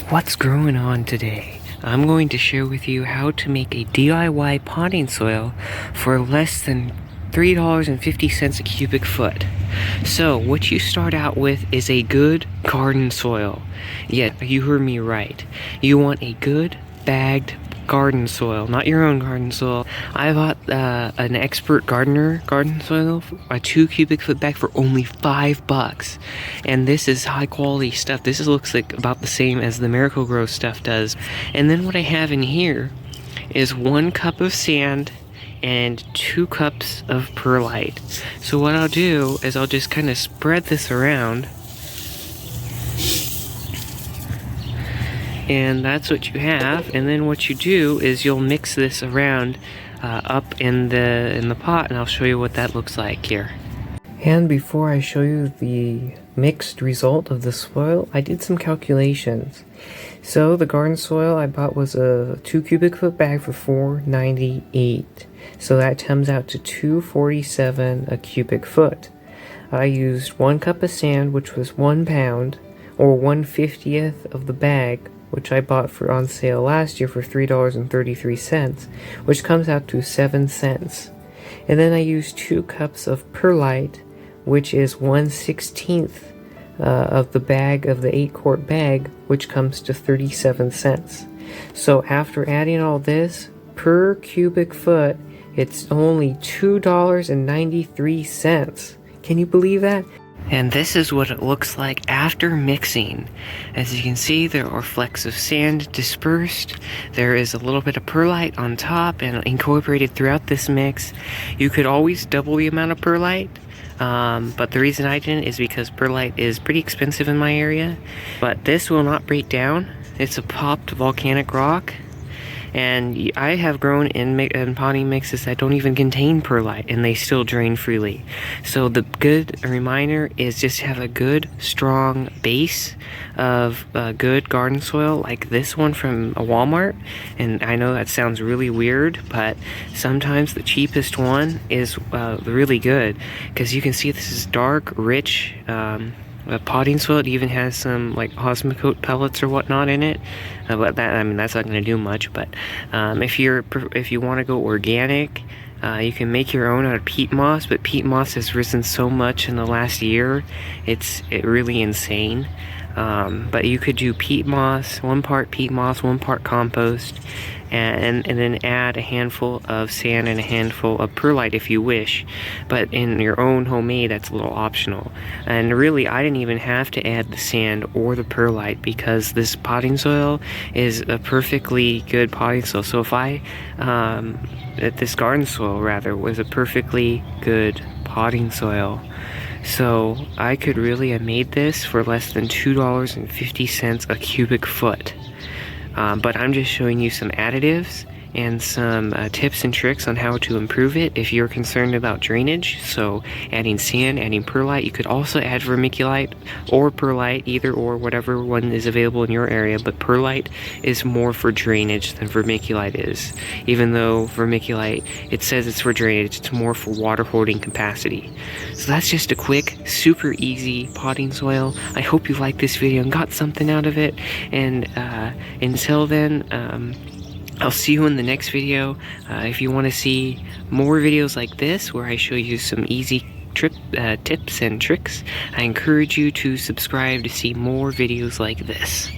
What's growing on today? I'm going to share with you how to make a DIY potting soil for less than $3.50 a cubic foot. So what you start out with is a good garden soil. Yeah, you heard me right. You want a good bagged garden soil, not your own garden soil. I bought an expert gardener garden soil, a 2 cubic foot bag for only $5, and this is high quality stuff. This looks like about the same as the Miracle-Gro stuff does. And then what I have in here is 1 cup of sand and 2 cups of perlite. So what I'll do is I'll just kind of spread this around, and that's what you have. And then what you do is you'll mix this around up in the pot, and I'll show you what that looks like here. And before I show you the mixed result of the soil, I did some calculations. So the garden soil I bought was a 2 cubic foot bag for $4.98. So that comes out to $2.47 a cubic foot. I used 1 cup of sand, which was 1 pound, or 1/50th of the bag, which I bought for on sale last year for $3.33, which comes out to 7 cents. And then I used 2 cups of perlite, which is 1/16th of the bag of the 8-quart bag, which comes to 37 cents. So after adding all this, per cubic foot, it's only $2.93. Can you believe that? And this is what it looks like after mixing. As you can see, there are flecks of sand dispersed. There is a little bit of perlite on top and incorporated throughout this mix. You could always double the amount of perlite, but the reason I didn't is because perlite is pretty expensive in my area. But this will not break down. It's a popped volcanic rock. And I have grown in potting mixes that don't even contain perlite, and they still drain freely. So the good reminder is just have a good, strong base of good garden soil, like this one from a Walmart. And I know that sounds really weird, but sometimes the cheapest one is really good, because you can see this is dark, rich, potting soil. It even has some like Vermiculte pellets or whatnot in it, but that, I mean, that's not going to do much. But if you want to go organic, you can make your own out of peat moss. But peat moss has risen so much in the last year, it's really insane. But you could do peat moss, 1 part peat moss, 1 part compost, and then add a handful of sand and a handful of perlite if you wish. But in your own homemade, that's a little optional. And really, I didn't even have to add the sand or the perlite, because this potting soil is a perfectly good potting soil. So if this garden soil rather was a perfectly good potting soil, so I could really have made this for less than $2.50 a cubic foot. But I'm just showing you some additives and some tips and tricks on how to improve it if you're concerned about drainage. So adding sand, adding perlite. You could also add vermiculite or perlite, either or, whatever one is available in your area. But perlite is more for drainage than vermiculite is. Even though vermiculite, it says it's for drainage, it's more for water holding capacity. So that's just a quick, super easy potting soil. I hope you liked this video and got something out of it. And until then, I'll see you in the next video. If you want to see more videos like this, where I show you some easy tips and tricks, I encourage you to subscribe to see more videos like this.